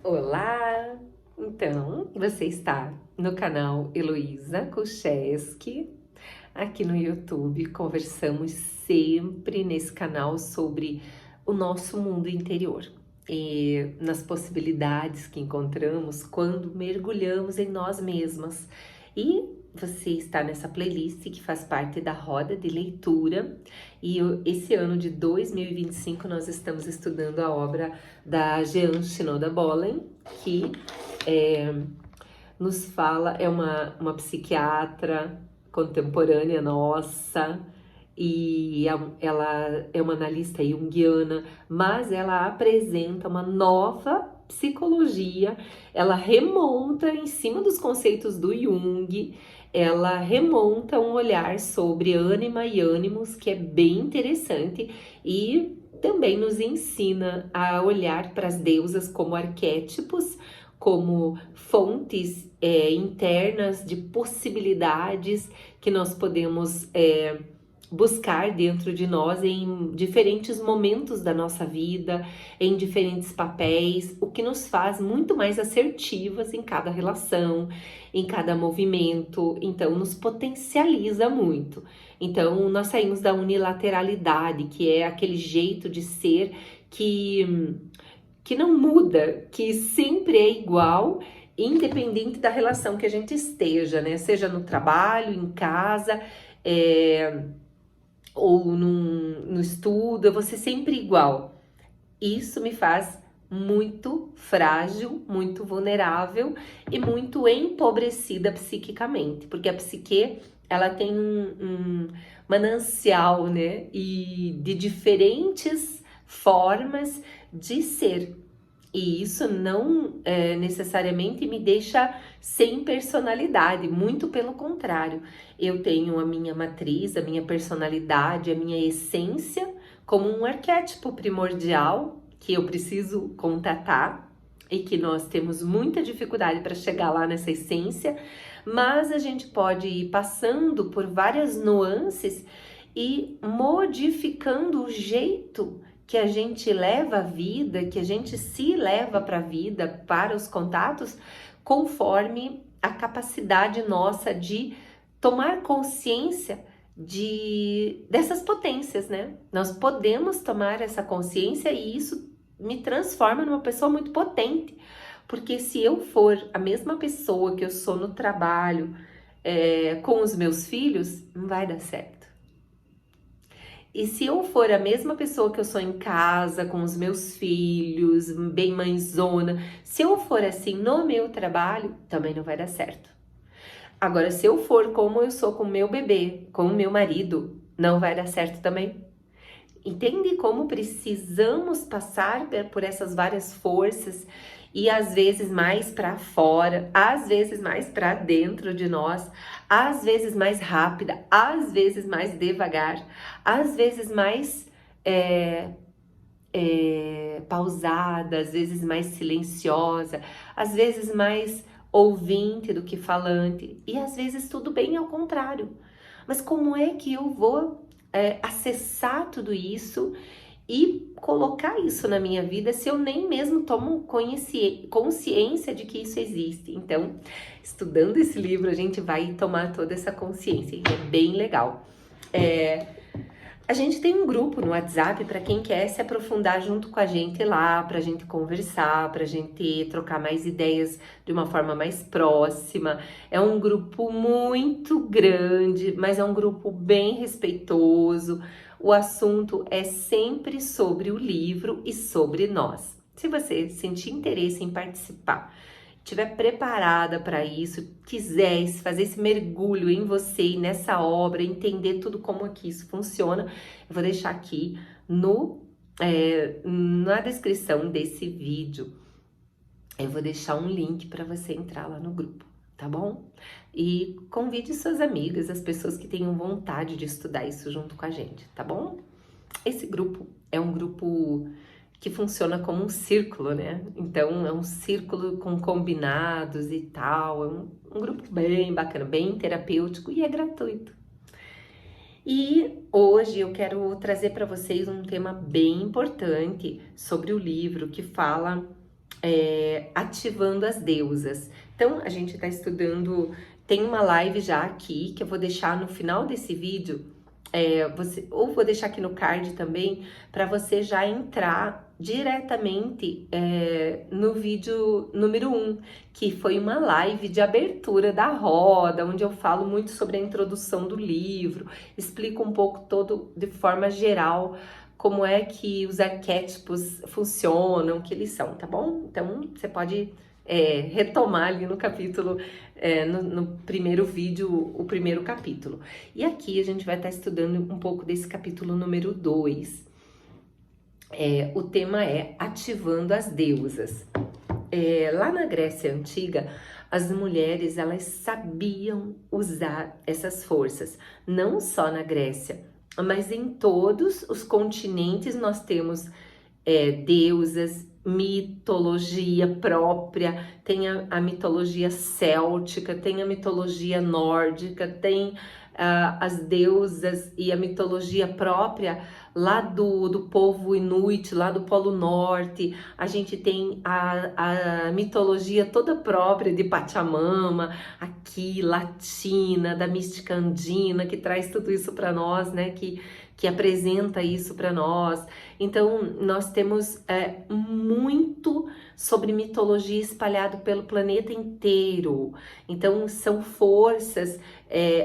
Olá! Então, você está no canal Heloísa Kucheski, aqui no YouTube. Conversamos sempre nesse canal sobre o nosso mundo interior e nas possibilidades que encontramos quando mergulhamos em nós mesmas. E você está nessa playlist que faz parte da roda de leitura, e esse ano de 2025 nós estamos estudando a obra da Jean Shinoda Bolen, que nos fala, é uma psiquiatra contemporânea nossa, e ela é uma analista junguiana, mas ela apresenta uma nova psicologia. Ela remonta em cima dos conceitos do Jung, ela remonta um olhar sobre ânima e ânimos que é bem interessante, e também nos ensina a olhar para as deusas como arquétipos, como fontes internas de possibilidades que nós podemos buscar dentro de nós em diferentes momentos da nossa vida, em diferentes papéis, o que nos faz muito mais assertivas em cada relação, em cada movimento. Então nos potencializa muito. Então nós saímos da unilateralidade, que é aquele jeito de ser que não muda, que sempre é igual, independente da relação que a gente esteja, né? Seja no trabalho, em casa, ou no estudo, eu vou ser sempre igual. Isso me faz muito frágil, muito vulnerável e muito empobrecida psiquicamente, porque a psique, ela tem um manancial, né? E de diferentes formas de ser. E isso não necessariamente me deixa sem personalidade, muito pelo contrário. Eu tenho a minha matriz, a minha personalidade, a minha essência como um arquétipo primordial que eu preciso contatar, e que nós temos muita dificuldade para chegar lá nessa essência, mas a gente pode ir passando por várias nuances e modificando o jeito que a gente leva a vida, que a gente se leva para a vida, para os contatos, conforme a capacidade nossa de tomar consciência dessas potências, né? Nós podemos tomar essa consciência, e isso me transforma numa pessoa muito potente, porque se eu for a mesma pessoa que eu sou no trabalho, com os meus filhos, não vai dar certo. E se eu for a mesma pessoa que eu sou em casa, com os meus filhos, bem mãezona, se eu for assim no meu trabalho, também não vai dar certo. Agora, se eu for como eu sou com o meu bebê, com o meu marido, não vai dar certo também. Entende como precisamos passar por essas várias forças, e às vezes mais para fora, às vezes mais para dentro de nós, às vezes mais rápida, às vezes mais devagar, às vezes mais pausada, às vezes mais silenciosa, às vezes mais ouvinte do que falante, e às vezes tudo bem ao contrário. Mas como é que eu vou acessar tudo isso e colocar isso na minha vida se eu nem mesmo tomo consciência de que isso existe? Então, estudando esse livro, a gente vai tomar toda essa consciência, e é bem legal. A gente tem um grupo no WhatsApp para quem quer se aprofundar junto com a gente lá, para a gente conversar, para a gente trocar mais ideias de uma forma mais próxima. É um grupo muito grande, mas é um grupo bem respeitoso. O assunto é sempre sobre o livro e sobre nós. Se você sentir interesse em participar, estiver preparada para isso, quiser fazer esse mergulho em você e nessa obra, entender tudo como é que isso funciona, eu vou deixar aqui na descrição desse vídeo, eu vou deixar um link para você entrar lá no grupo, tá bom? E convide suas amigas, as pessoas que tenham vontade de estudar isso junto com a gente, tá bom? Esse grupo é um grupo que funciona como um círculo, né? Então é um círculo com combinados e tal, é um grupo bem bacana, bem terapêutico, e é gratuito. E hoje eu quero trazer para vocês um tema bem importante sobre o livro, que fala ativando as deusas. Então, a gente está estudando, tem uma live já aqui, que eu vou deixar no final desse vídeo, ou vou deixar aqui no card também, para você já entrar diretamente no vídeo número 1, que foi uma live de abertura da roda, onde eu falo muito sobre a introdução do livro, explico um pouco todo de forma geral como é que os arquétipos funcionam, o que eles são, tá bom? Então, você pode retomar ali no capítulo, no primeiro vídeo, o primeiro capítulo. E aqui a gente vai estar estudando um pouco desse capítulo número 2. O tema é Ativando as Deusas. Lá na Grécia Antiga, as mulheres, elas sabiam usar essas forças, não só na Grécia, mas em todos os continentes nós temos deusas, mitologia própria, tem a mitologia céltica, tem a mitologia nórdica, tem as deusas e a mitologia própria lá do povo Inuit, lá do Polo Norte. A gente tem a mitologia toda própria de Pachamama, aqui, latina, da mística andina, que traz tudo isso para nós, né? Que apresenta isso para nós. Então, nós temos muito sobre mitologia espalhado pelo planeta inteiro. Então, são forças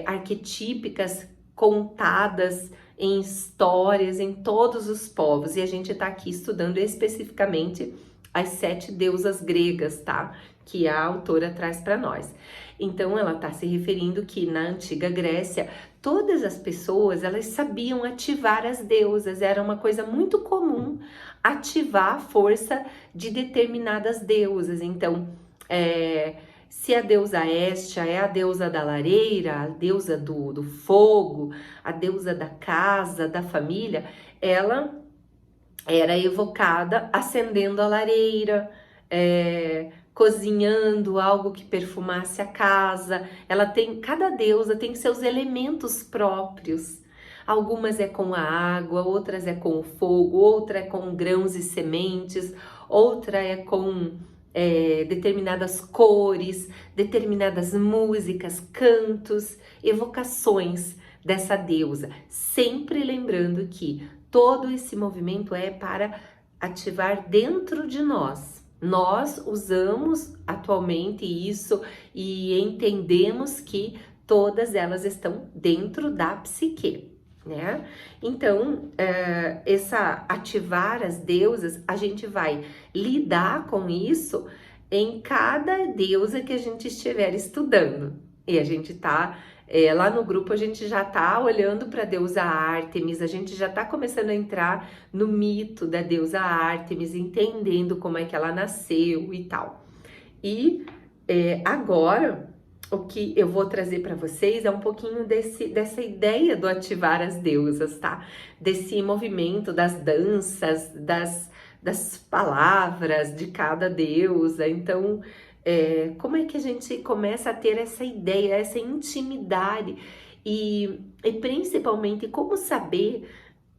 arquetípicas contadas em histórias em todos os povos. E a gente está aqui estudando especificamente as 7 deusas gregas, tá? Que a autora traz para nós. Então, ela está se referindo que na antiga Grécia, todas as pessoas, elas sabiam ativar as deusas. Era uma coisa muito comum ativar a força de determinadas deusas. Então, se a deusa Hestia é a deusa da lareira, a deusa do fogo, a deusa da casa, da família, ela era evocada acendendo a lareira, cozinhando algo que perfumasse a casa. Cada deusa tem seus elementos próprios. Algumas é com a água, outras é com o fogo, outra é com grãos e sementes, outra é com determinadas cores, determinadas músicas, cantos, evocações dessa deusa. Sempre lembrando que todo esse movimento é para ativar dentro de nós. Nós usamos atualmente isso e entendemos que todas elas estão dentro da psique, né? Então, ativar as deusas, a gente vai lidar com isso em cada deusa que a gente estiver estudando. E a gente tá, lá no grupo a gente já tá olhando para a deusa Ártemis, a gente já tá começando a entrar no mito da deusa Ártemis, entendendo como é que ela nasceu e tal. E agora, o que eu vou trazer para vocês é um pouquinho dessa ideia do ativar as deusas, tá? Desse movimento das danças, das palavras de cada deusa. Então, como é que a gente começa a ter essa ideia, essa intimidade e principalmente como saber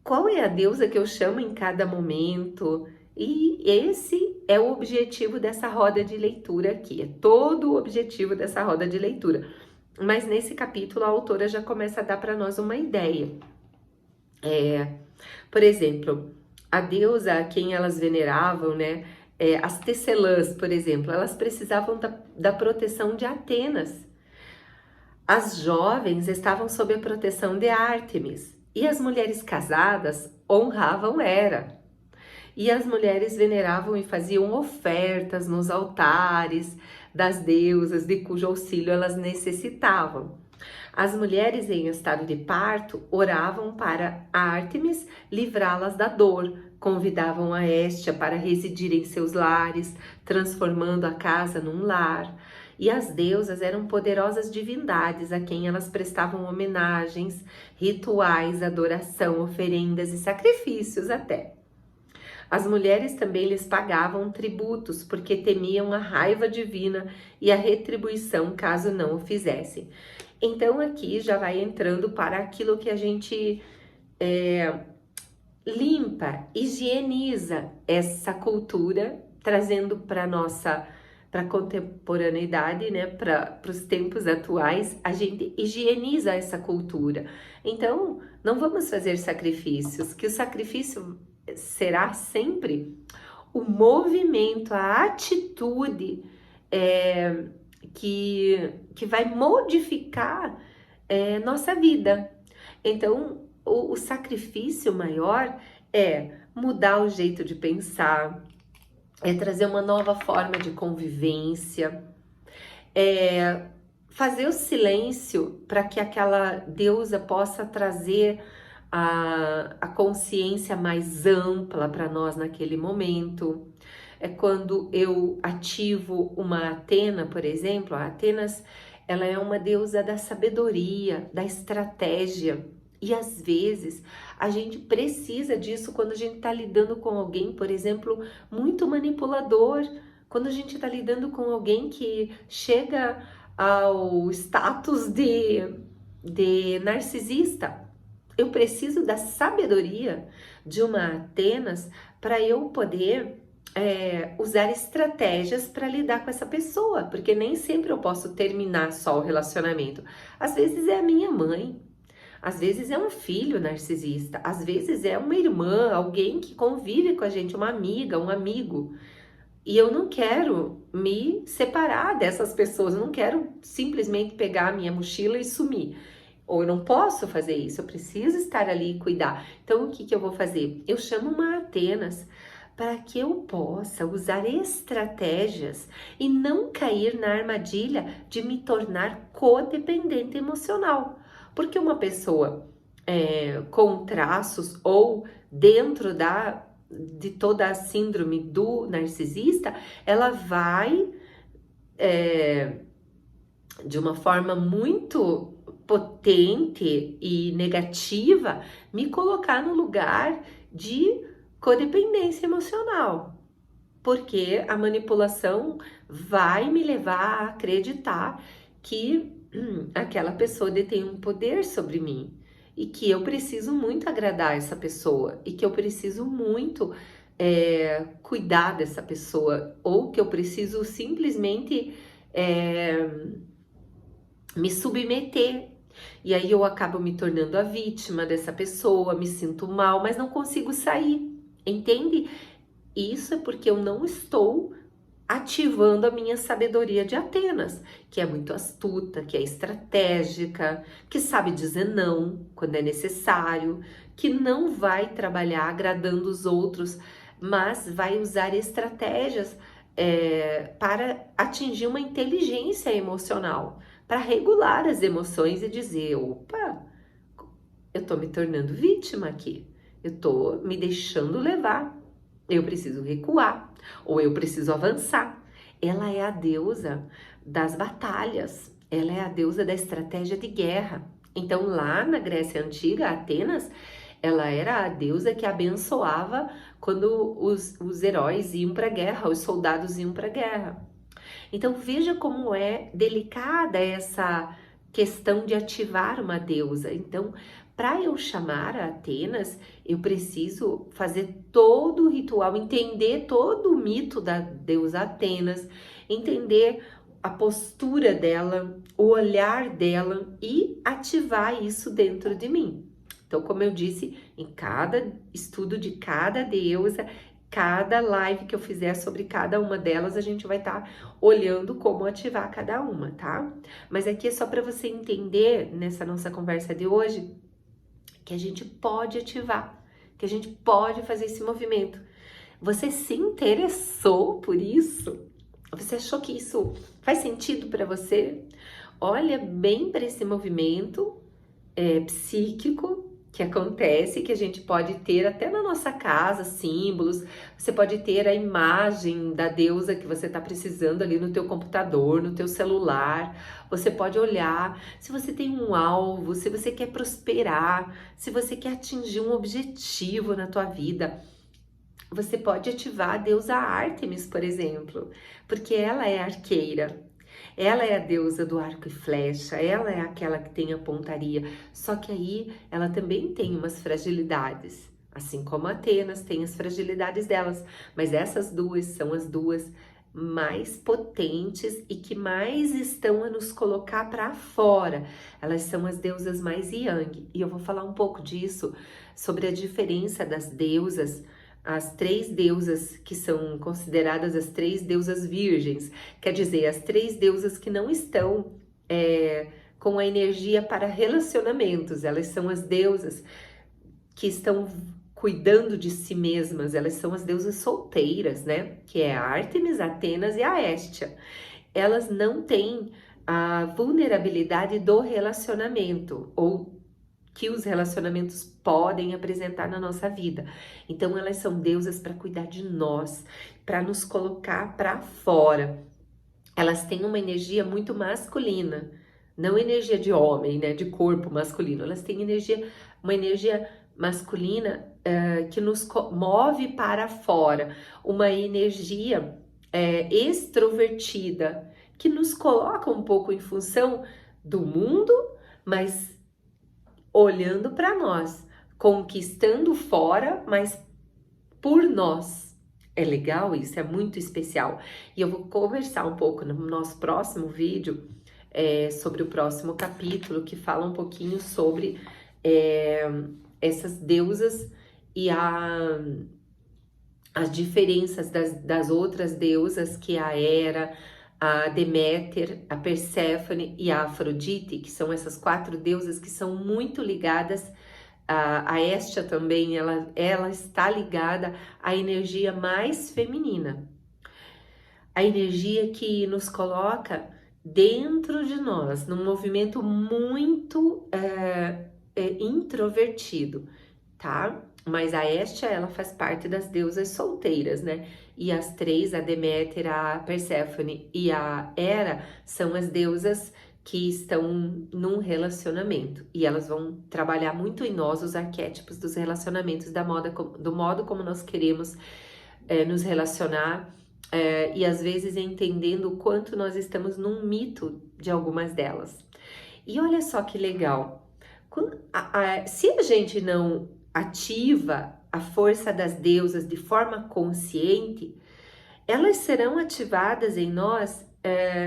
qual é a deusa que eu chamo em cada momento? E esse é o objetivo dessa roda de leitura aqui, é todo o objetivo dessa roda de leitura. Mas nesse capítulo a autora já começa a dar para nós uma ideia. Por exemplo, a deusa a quem elas veneravam, né? As tecelãs, por exemplo, elas precisavam da proteção de Atenas. As jovens estavam sob a proteção de Ártemis e as mulheres casadas honravam Hera. E as mulheres veneravam e faziam ofertas nos altares das deusas de cujo auxílio elas necessitavam. As mulheres em estado de parto oravam para Ártemis livrá-las da dor, convidavam a Hestia para residir em seus lares, transformando a casa num lar. E as deusas eram poderosas divindades a quem elas prestavam homenagens, rituais, adoração, oferendas e sacrifícios até. As mulheres também lhes pagavam tributos, porque temiam a raiva divina e a retribuição caso não o fizessem. Então aqui já vai entrando para aquilo que a gente limpa, higieniza essa cultura trazendo para nossa, para a contemporaneidade, né, para os tempos atuais, a gente higieniza essa cultura. Então, não vamos fazer sacrifícios, que o sacrifício será sempre o movimento, a atitude que vai modificar nossa vida. Então, o sacrifício maior é mudar o jeito de pensar, é trazer uma nova forma de convivência, é fazer o silêncio para que aquela deusa possa trazer a consciência mais ampla para nós naquele momento. É quando eu ativo uma Atena, por exemplo. A Atenas, ela é uma deusa da sabedoria, da estratégia. E às vezes a gente precisa disso quando a gente está lidando com alguém, por exemplo, muito manipulador. Quando a gente está lidando com alguém que chega ao status de narcisista. Eu preciso da sabedoria de uma Atenas para eu poder usar estratégias para lidar com essa pessoa, porque nem sempre eu posso terminar só o relacionamento. Às vezes é a minha mãe, às vezes é um filho narcisista, às vezes é uma irmã, alguém que convive com a gente, uma amiga, um amigo. E eu não quero me separar dessas pessoas, eu não quero simplesmente pegar a minha mochila e sumir. Ou eu não posso fazer isso, eu preciso estar ali e cuidar. Então, o que eu vou fazer? Eu chamo uma Atenas para que eu possa usar estratégias e não cair na armadilha de me tornar codependente emocional. Porque uma pessoa com traços ou dentro de toda a síndrome do narcisista, ela vai de uma forma muito potente e negativa me colocar no lugar de codependência emocional, porque a manipulação vai me levar a acreditar que aquela pessoa detém um poder sobre mim e que eu preciso muito agradar essa pessoa e que eu preciso muito cuidar dessa pessoa, ou que eu preciso simplesmente me submeter. E aí eu acabo me tornando a vítima dessa pessoa, me sinto mal, mas não consigo sair, entende? Isso é porque eu não estou ativando a minha sabedoria de Atenas, que é muito astuta, que é estratégica, que sabe dizer não quando é necessário, que não vai trabalhar agradando os outros, mas vai usar estratégias para atingir uma inteligência emocional, para regular as emoções e dizer, opa, eu tô me tornando vítima aqui, eu tô me deixando levar, eu preciso recuar, ou eu preciso avançar. Ela é a deusa das batalhas, ela é a deusa da estratégia de guerra. Então lá na Grécia Antiga, Atenas, ela era a deusa que abençoava quando os heróis iam para a guerra, os soldados iam para a guerra. Então veja como é delicada essa questão de ativar uma deusa. Então, para eu chamar a Atenas, eu preciso fazer todo o ritual, entender todo o mito da deusa Atenas, entender a postura dela, o olhar dela e ativar isso dentro de mim. Então, como eu disse, em cada estudo de cada deusa, cada live que eu fizer sobre cada uma delas, a gente vai estar olhando como ativar cada uma, tá? Mas aqui é só para você entender, nessa nossa conversa de hoje, que a gente pode ativar, que a gente pode fazer esse movimento. Você se interessou por isso? Você achou que isso faz sentido para você? Olha bem para esse movimento psíquico que acontece, que a gente pode ter até na nossa casa, símbolos. Você pode ter a imagem da deusa que você está precisando ali no teu computador, no teu celular. Você pode olhar se você tem um alvo, se você quer prosperar, se você quer atingir um objetivo na tua vida. Você pode ativar a deusa Ártemis, por exemplo, porque ela é arqueira. Ela é a deusa do arco e flecha, ela é aquela que tem a pontaria, só que aí ela também tem umas fragilidades. Assim como Atenas tem as fragilidades delas, mas essas duas são as duas mais potentes e que mais estão a nos colocar para fora. Elas são as deusas mais yang. E eu vou falar um pouco disso, sobre a diferença das deusas, as três deusas que são consideradas as três deusas virgens, quer dizer, as três deusas que não estão com a energia para relacionamentos. Elas são as deusas que estão cuidando de si mesmas, elas são as deusas solteiras, né? Que é a Ártemis, a Atenas e a Hestia. Elas não têm a vulnerabilidade do relacionamento, ou que os relacionamentos podem apresentar na nossa vida. Então elas são deusas para cuidar de nós, para nos colocar para fora. Elas têm uma energia muito masculina, não energia de homem, né, de corpo masculino. Elas têm uma energia masculina que nos move para fora, uma energia extrovertida, que nos coloca um pouco em função do mundo, mas olhando para nós, conquistando fora, mas por nós. É legal isso, é muito especial. E eu vou conversar um pouco no nosso próximo vídeo sobre o próximo capítulo, que fala um pouquinho sobre essas deusas e as diferenças das outras deusas, que é a Hera, a Deméter, a Perséfone e a Afrodite, que são essas quatro deusas que são muito ligadas. A Hestia também, ela está ligada à energia mais feminina, a energia que nos coloca dentro de nós, num movimento muito introvertido, tá? Mas a Hestia, ela faz parte das deusas solteiras, né? E as três, a Deméter, a Perséfone e a Hera, são as deusas que estão num relacionamento. E elas vão trabalhar muito em nós os arquétipos dos relacionamentos, do modo como nós queremos nos relacionar, e às vezes entendendo o quanto nós estamos num mito de algumas delas. E olha só que legal, se a gente não ativa a força das deusas de forma consciente, elas serão ativadas em nós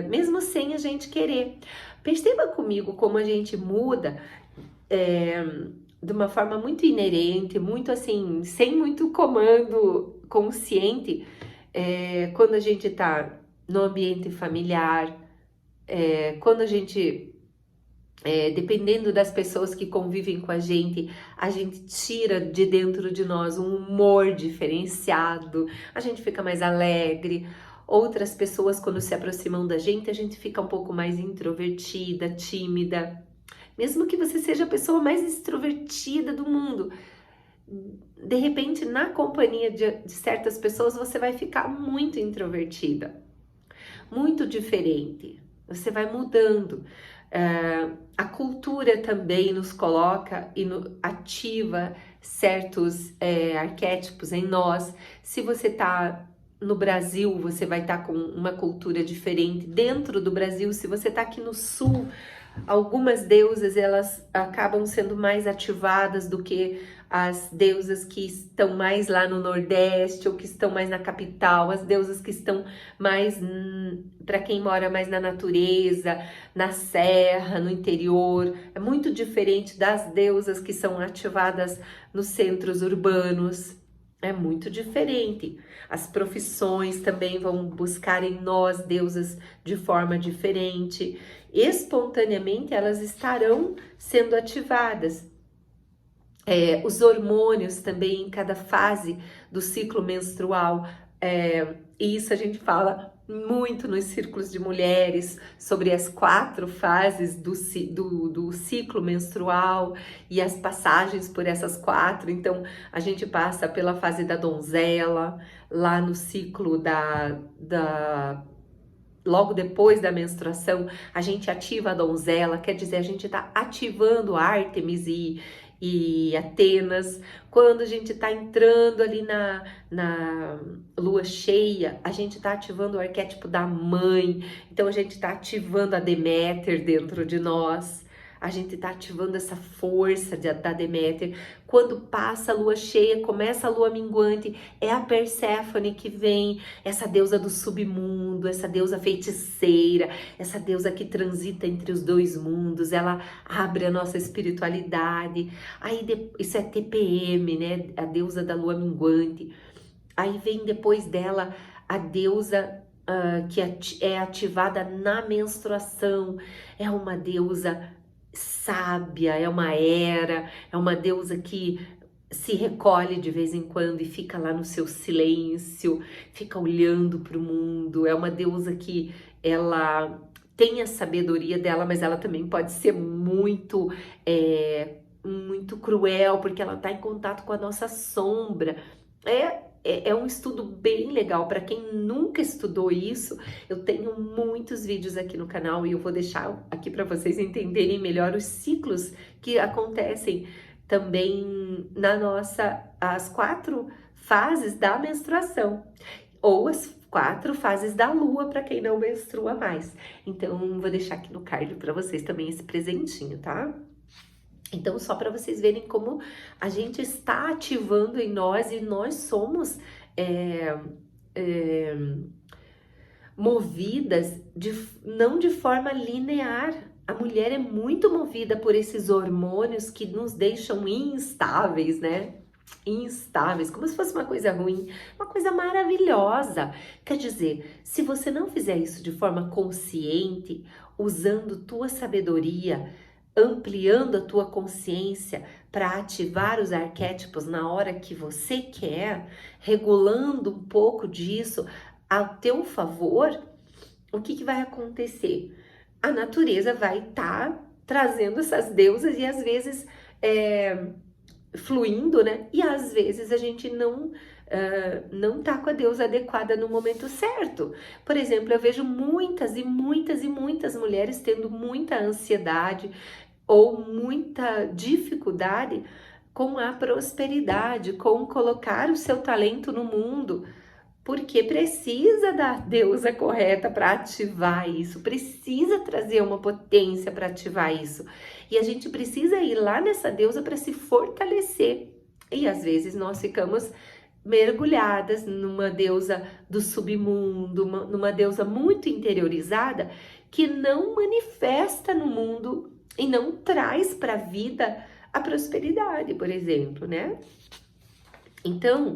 mesmo sem a gente querer. Perceba comigo como a gente muda de uma forma muito inerente, muito assim, sem muito comando consciente, quando a gente tá no ambiente familiar, quando a gente, dependendo das pessoas que convivem com a gente tira de dentro de nós um humor diferenciado, a gente fica mais alegre. Outras pessoas, quando se aproximam da gente, a gente fica um pouco mais introvertida, tímida. Mesmo que você seja a pessoa mais extrovertida do mundo, de repente, na companhia de certas pessoas, você vai ficar muito introvertida, muito diferente. Você vai mudando. A cultura também nos coloca e ativa certos arquétipos em nós. Se você está no Brasil, você vai estar com uma cultura diferente. Dentro do Brasil, se você está aqui no Sul, algumas deusas, elas acabam sendo mais ativadas do que as deusas que estão mais lá no Nordeste ou que estão mais na capital, as deusas que estão mais para quem mora mais na natureza, na serra, no interior. É muito diferente das deusas que são ativadas nos centros urbanos. É muito diferente. As profissões também vão buscar em nós deusas de forma diferente. Espontaneamente elas estarão sendo ativadas. Os hormônios também em cada fase do ciclo menstrual. E isso a gente fala muito nos círculos de mulheres, sobre as 4 fases do ciclo menstrual e as passagens por essas 4. Então, a gente passa pela fase da donzela, lá no ciclo logo depois da menstruação, a gente ativa a donzela, quer dizer, a gente está ativando Ártemis e Atenas. Quando a gente está entrando ali na lua cheia, a gente está ativando o arquétipo da mãe, então a gente está ativando a Deméter dentro de nós. a gente tá ativando essa força da Deméter. Quando passa a lua cheia, começa a lua minguante, é a Perséfone que vem, essa deusa do submundo, essa deusa feiticeira, essa deusa que transita entre os dois mundos, ela abre a nossa espiritualidade. Aí isso é TPM, né? A deusa da lua minguante. Aí vem depois dela a deusa que é ativada na menstruação, é uma deusa sábia, é uma Hera, é uma deusa que se recolhe de vez em quando e fica lá no seu silêncio, fica olhando para o mundo, é uma deusa que ela tem a sabedoria dela, mas ela também pode ser muito, muito cruel, porque ela está em contato com a nossa sombra. É um estudo bem legal para quem nunca estudou isso. Eu tenho muitos vídeos aqui no canal e eu vou deixar aqui para vocês entenderem melhor os ciclos que acontecem também as 4 fases da menstruação, ou as 4 fases da lua para quem não menstrua mais. Então, vou deixar aqui no card para vocês também esse presentinho, tá? Então, só para vocês verem como a gente está ativando em nós e nós somos movidas não de forma linear. A mulher é muito movida por esses hormônios que nos deixam instáveis, né? Instáveis, como se fosse uma coisa ruim, uma coisa maravilhosa. Quer dizer, se você não fizer isso de forma consciente, usando tua sabedoria, ampliando a tua consciência para ativar os arquétipos na hora que você quer, regulando um pouco disso a teu favor, o que vai acontecer? A natureza vai estar trazendo essas deusas e às vezes fluindo, né? E às vezes a gente não tá com a deusa adequada no momento certo. Por exemplo, eu vejo muitas e muitas e muitas mulheres tendo muita ansiedade ou muita dificuldade com a prosperidade, com colocar o seu talento no mundo, porque precisa da deusa correta para ativar isso, precisa trazer uma potência para ativar isso. E a gente precisa ir lá nessa deusa para se fortalecer. E às vezes nós ficamos mergulhadas numa deusa do submundo, numa deusa muito interiorizada que não manifesta no mundo e não traz para a vida a prosperidade, por exemplo, né? Então,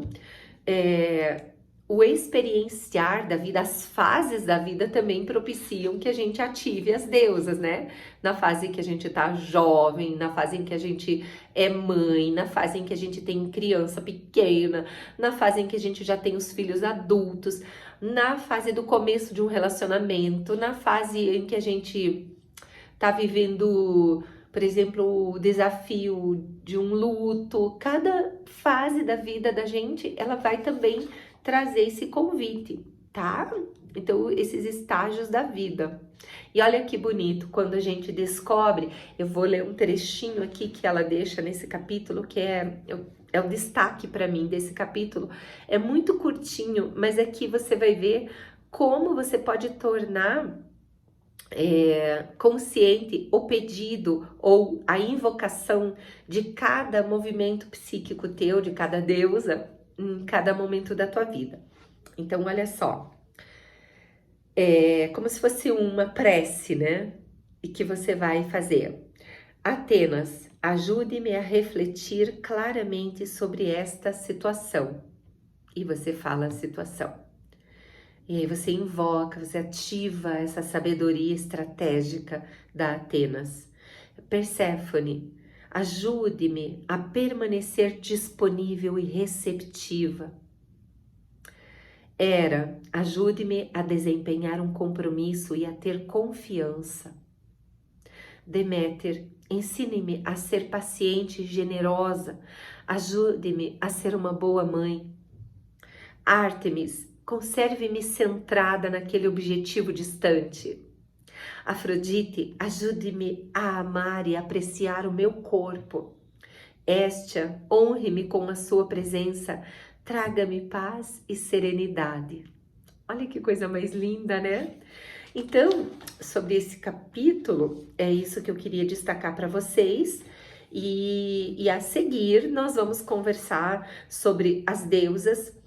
o experienciar da vida, as fases da vida também propiciam que a gente ative as deusas, né? Na fase em que a gente tá jovem, na fase em que a gente é mãe, na fase em que a gente tem criança pequena, na fase em que a gente já tem os filhos adultos, na fase do começo de um relacionamento, na fase em que a gente tá vivendo, por exemplo, o desafio de um luto. Cada fase da vida da gente, ela vai também trazer esse convite, tá? Então, esses estágios da vida. E olha que bonito, quando a gente descobre, eu vou ler um trechinho aqui que ela deixa nesse capítulo, que é o destaque para mim desse capítulo. É muito curtinho, mas aqui você vai ver como você pode tornar consciente o pedido ou a invocação de cada movimento psíquico teu, de cada deusa, em cada momento da tua vida. Então, olha só, é como se fosse uma prece, né? E que você vai fazer. Atenas, ajude-me a refletir claramente sobre esta situação. E você fala a situação. E aí você invoca, você ativa essa sabedoria estratégica da Atenas. Perséfone, ajude-me a permanecer disponível e receptiva. Hera, ajude-me a desempenhar um compromisso e a ter confiança. Deméter, ensine-me a ser paciente e generosa. Ajude-me a ser uma boa mãe. Ártemis, conserve-me centrada naquele objetivo distante. Afrodite, ajude-me a amar e apreciar o meu corpo. Héstia, honre-me com a sua presença. Traga-me paz e serenidade. Olha que coisa mais linda, né? Então, sobre esse capítulo, é isso que eu queria destacar para vocês. E a seguir, nós vamos conversar sobre as deusas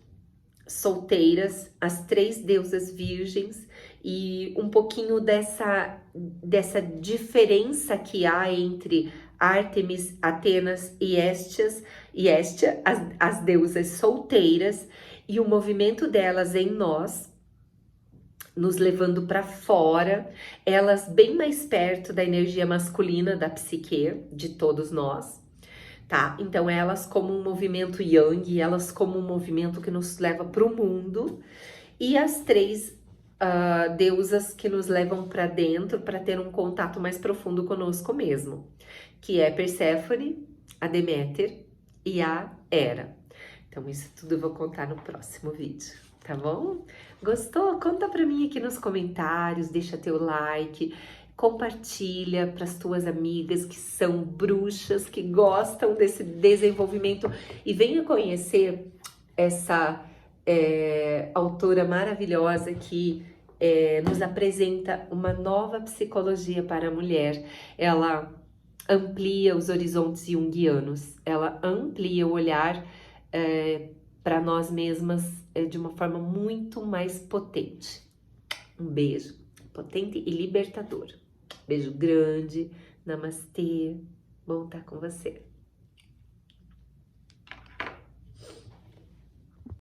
solteiras, as 3 deusas virgens e um pouquinho dessa diferença que há entre Ártemis, Atenas e Hestia, as deusas solteiras, e o movimento delas em nós, nos levando para fora, elas bem mais perto da energia masculina da psique de todos nós. Tá, então elas como um movimento yang, elas como um movimento que nos leva para o mundo, e as 3 deusas que nos levam para dentro para ter um contato mais profundo conosco mesmo, que é Perséfone, a Deméter e a Hera. Então isso tudo eu vou contar no próximo vídeo, tá bom? Gostou? Conta pra mim aqui nos comentários, deixa teu like, compartilha para as tuas amigas que são bruxas, que gostam desse desenvolvimento, e venha conhecer essa autora maravilhosa que nos apresenta uma nova psicologia para a mulher. Ela amplia os horizontes junguianos, ela amplia o olhar para nós mesmas de uma forma muito mais potente. Um beijo potente e libertador. Beijo grande, namastê, bom estar com você.